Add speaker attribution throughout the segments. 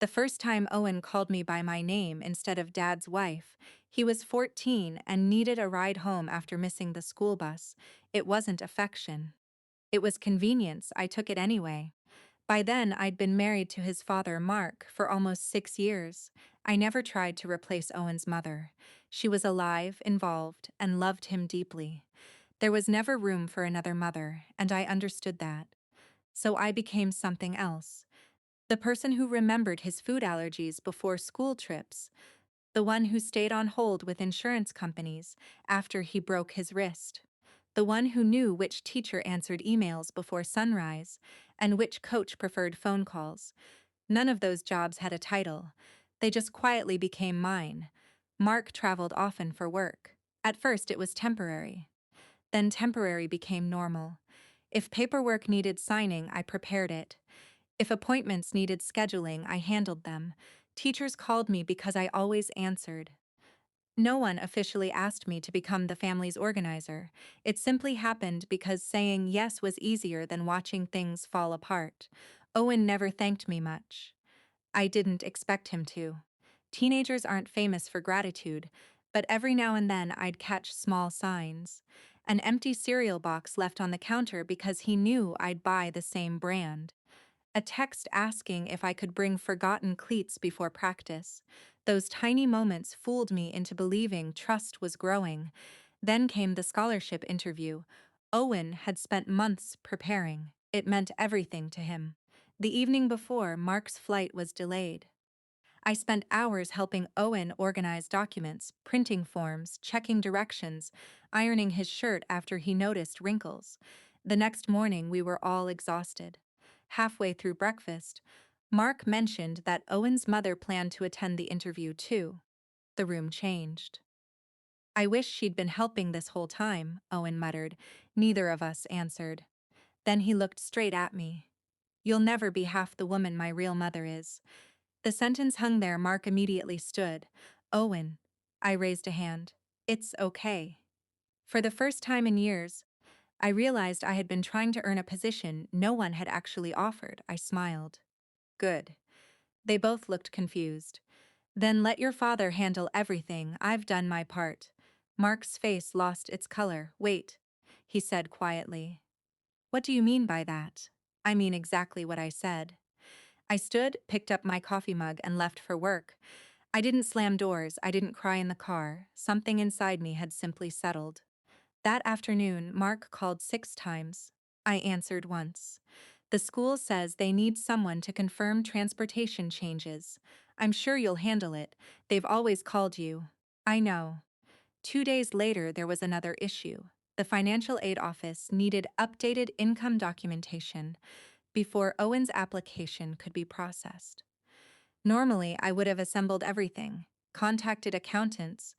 Speaker 1: The first time Owen called me by my name instead of Dad's wife, he was 14 and needed a ride home after missing the school bus. It wasn't affection. It was convenience. I took it anyway. By then, I'd been married to his father, Mark, for almost 6 years. I never tried to replace Owen's mother. She was alive, involved, and loved him deeply. There was never room for another mother, and I understood that. So I became something else. The person who remembered his food allergies before school trips. The one who stayed on hold with insurance companies after he broke his wrist. The one who knew which teacher answered emails before sunrise and which coach preferred phone calls. None of those jobs had a title. They just quietly became mine. Mark traveled often for work. At first, it was temporary. Then temporary became normal. If paperwork needed signing, I prepared it. If appointments needed scheduling, I handled them. Teachers called me because I always answered. No one officially asked me to become the family's organizer. It simply happened because saying yes was easier than watching things fall apart. Owen never thanked me much. I didn't expect him to. Teenagers aren't famous for gratitude, but every now and then I'd catch small signs. An empty cereal box left on the counter because he knew I'd buy the same brand. A text asking if I could bring forgotten cleats before practice. Those tiny moments fooled me into believing trust was growing. Then came the scholarship interview. Owen had spent months preparing. It meant everything to him. The evening before, Mark's flight was delayed. I spent hours helping Owen organize documents, printing forms, checking directions, ironing his shirt after he noticed wrinkles. The next morning, we were all exhausted. Halfway through breakfast, Mark mentioned that Owen's mother planned to attend the interview too. The room changed. "I wish she'd been helping this whole time," Owen muttered. Neither of us answered. Then he looked straight at me. "You'll never be half the woman my real mother is." The sentence hung there. Mark immediately stood. "Owen." I raised a hand. "It's okay." For the first time in years, I realized I had been trying to earn a position no one had actually offered. I smiled. "Good." They both looked confused. "Then let your father handle everything. I've done my part." Mark's face lost its color. "Wait," he said quietly. "What do you mean by that?" "I mean exactly what I said." I stood, picked up my coffee mug, and left for work. I didn't slam doors. I didn't cry in the car. Something inside me had simply settled. That afternoon, Mark called 6 times. I answered once. "The school says they need someone to confirm transportation changes. I'm sure you'll handle it. They've always called you." "I know." 2 days later, there was another issue. The financial aid office needed updated income documentation before Owen's application could be processed. Normally, I would have assembled everything, contacted accountants,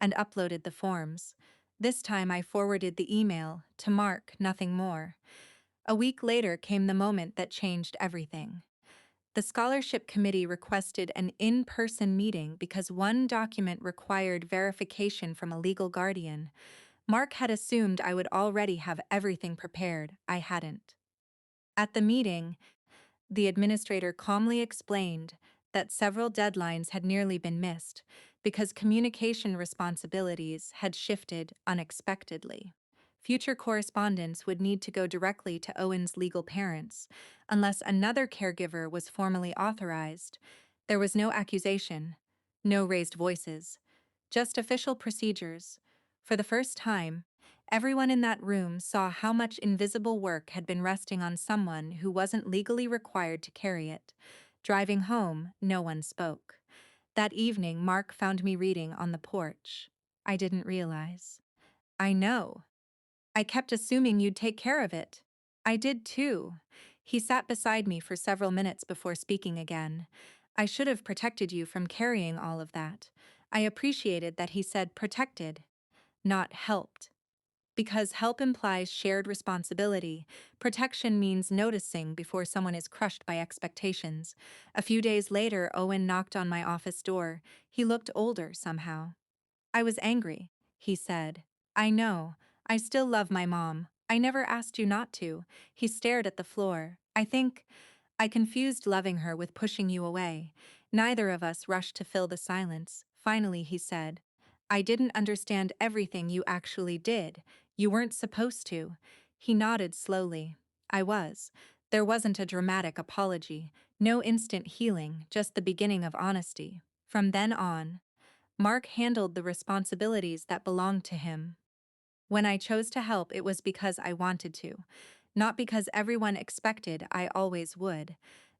Speaker 1: and uploaded the forms. This time I forwarded the email to Mark, nothing more. A week later came the moment that changed everything. The scholarship committee requested an in-person meeting because one document required verification from a legal guardian. Mark had assumed I would already have everything prepared. I hadn't. At the meeting, the administrator calmly explained that several deadlines had nearly been missed because communication responsibilities had shifted unexpectedly. Future correspondence would need to go directly to Owen's legal parents, unless another caregiver was formally authorized. There was no accusation, no raised voices, just official procedures. For the first time, everyone in that room saw how much invisible work had been resting on someone who wasn't legally required to carry it. Driving home, no one spoke. That evening, Mark found me reading on the porch. I didn't realize. "I know. I kept assuming you'd take care of it." "I did too." He sat beside me for several minutes before speaking again. "I should have protected you from carrying all of that." I appreciated that he said protected, not helped. Because help implies shared responsibility, protection means noticing before someone is crushed by expectations. A few days later, Owen knocked on my office door. He looked older somehow. "I was angry," he said. "I know. I still love my mom. I never asked you not to." He stared at the floor. I confused loving her with pushing you away. Neither of us rushed to fill the silence. Finally, he said, I didn't understand everything you actually did. You weren't supposed to. He nodded slowly. I was. There wasn't a dramatic apology, no instant healing, just the beginning of honesty. From then on, Mark handled the responsibilities that belonged to him. When I chose to help, it was because I wanted to, not because everyone expected I always would.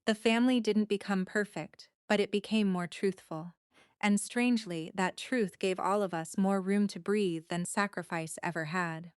Speaker 1: The family didn't become perfect, but it became more truthful. And strangely, that truth gave all of us more room to breathe than sacrifice ever had.